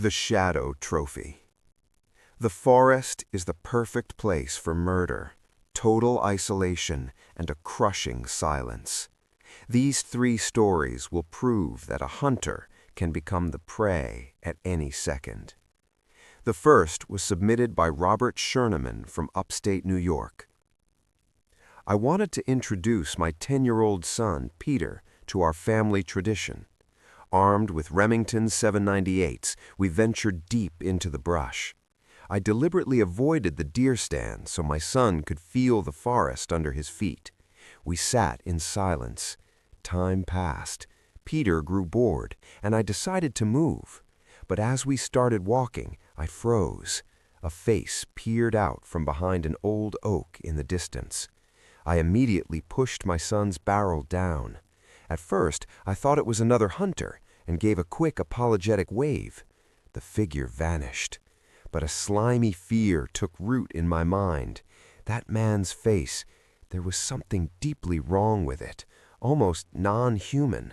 The Shadow Trophy. The forest is the perfect place for murder, total isolation, and a crushing silence. These three stories will prove that a hunter can become the prey at any second. The first was submitted by Robert Scherneman from upstate New York. I wanted to introduce my 10-year-old son, Peter, to our family tradition. Armed with Remington 798s, we ventured deep into the brush. I deliberately avoided the deer stand so my son could feel the forest under his feet. We sat in silence. Time passed. Peter grew bored, and I decided to move. But as we started walking, I froze. A face peered out from behind an old oak in the distance. I immediately pushed my son's barrel down. At first, I thought it was another hunter and gave a quick apologetic wave. The figure vanished. But a slimy fear took root in my mind. That man's face, there was something deeply wrong with it, almost non-human.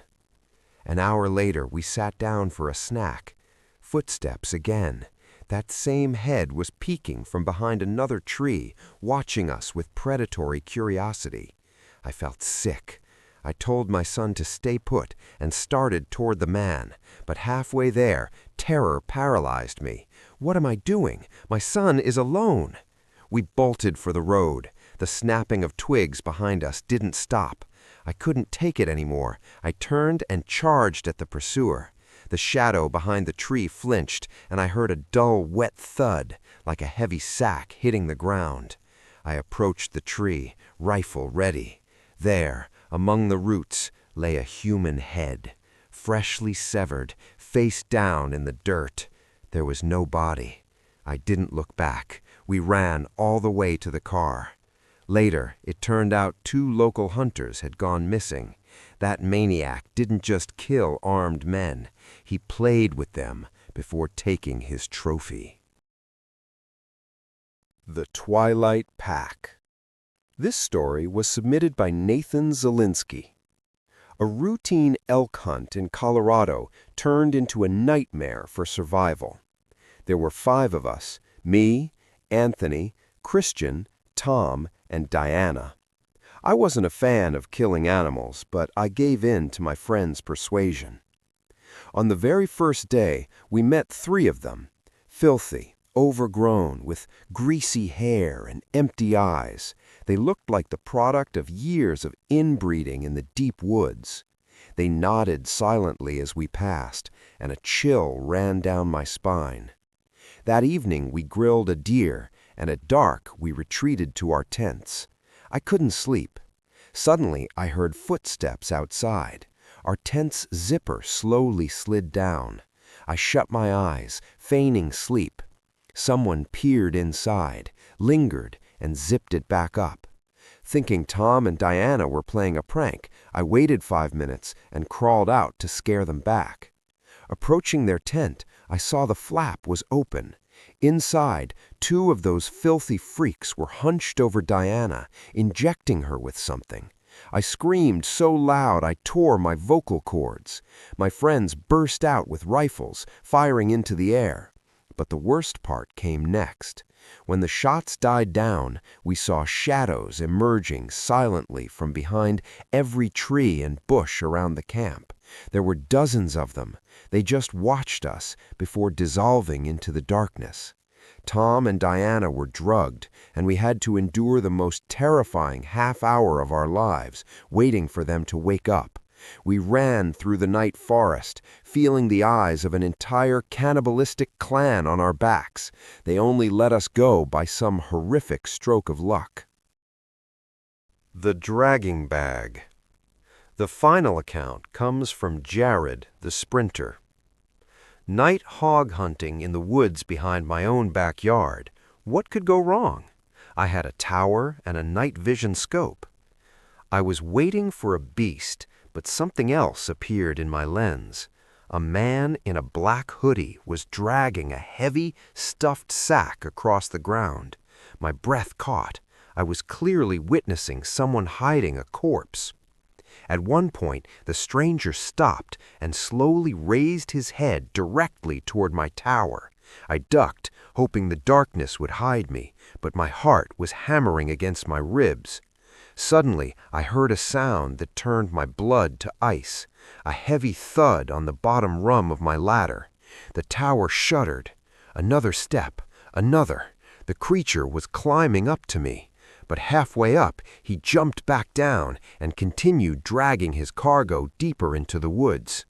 An hour later, we sat down for a snack. Footsteps again. That same head was peeking from behind another tree, watching us with predatory curiosity. I felt sick. I told my son to stay put and started toward the man, but halfway there, terror paralyzed me. What am I doing? My son is alone. We bolted for the road. The snapping of twigs behind us didn't stop. I couldn't take it anymore. I turned and charged at the pursuer. The shadow behind the tree flinched, and I heard a dull, wet thud, like a heavy sack hitting the ground. I approached the tree, rifle ready. There, among the roots, lay a human head, freshly severed, face down in the dirt. There was no body. I didn't look back. We ran all the way to the car. Later, it turned out 2 local hunters had gone missing. That maniac didn't just kill armed men. He played with them before taking his trophy. The Twilight Pack. This story was submitted by Nathan Zielinski. A routine elk hunt in Colorado turned into a nightmare for survival. There were 5 of us, me, Anthony, Christian, Tom, and Diana. I wasn't a fan of killing animals, but I gave in to my friend's persuasion. On the very first day, we met 3 of them, filthy, overgrown, with greasy hair and empty eyes. They looked like the product of years of inbreeding in the deep woods. They nodded silently as we passed, and a chill ran down my spine. That evening we grilled a deer, and at dark we retreated to our tents. I couldn't sleep. Suddenly I heard footsteps outside. Our tent's zipper slowly slid down. I shut my eyes, feigning sleep. Someone peered inside, lingered, and zipped it back up. Thinking Tom and Diana were playing a prank, I waited 5 minutes and crawled out to scare them back. Approaching their tent, I saw the flap was open. Inside, 2 of those filthy freaks were hunched over Diana, injecting her with something. I screamed so loud I tore my vocal cords. My friends burst out with rifles, firing into the air. But the worst part came next. When the shots died down, we saw shadows emerging silently from behind every tree and bush around the camp. There were dozens of them. They just watched us before dissolving into the darkness. Tom and Diana were drugged, and we had to endure the most terrifying half-hour of our lives, waiting for them to wake up. We ran through the night forest, feeling the eyes of an entire cannibalistic clan on our backs. They only let us go by some horrific stroke of luck. The Dragging Bag. The final account comes from Jared, the sprinter. Night hog hunting in the woods behind my own backyard. What could go wrong? I had a tower and a night vision scope. I was waiting for a beast, but something else appeared in my lens. A man in a black hoodie was dragging a heavy, stuffed sack across the ground. My breath caught. I was clearly witnessing someone hiding a corpse. At one point, the stranger stopped and slowly raised his head directly toward my tower. I ducked, hoping the darkness would hide me, but my heart was hammering against my ribs. Suddenly, I heard a sound that turned my blood to ice, a heavy thud on the bottom rung of my ladder. The tower shuddered. Another step, another. The creature was climbing up to me, but halfway up, he jumped back down and continued dragging his cargo deeper into the woods.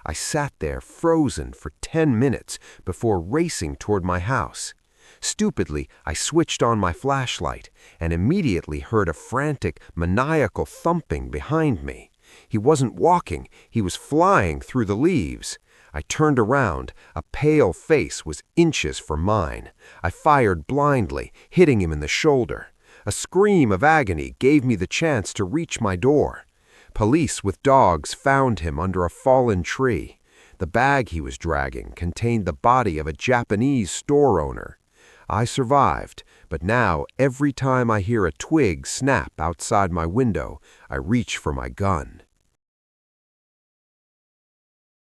I sat there frozen for 10 minutes before racing toward my house. Stupidly, I switched on my flashlight and immediately heard a frantic, maniacal thumping behind me. He wasn't walking, he was flying through the leaves. I turned around. A pale face was inches from mine. I fired blindly, hitting him in the shoulder. A scream of agony gave me the chance to reach my door. Police with dogs found him under a fallen tree. The bag he was dragging contained the body of a Japanese store owner. I survived, but now every time I hear a twig snap outside my window, I reach for my gun.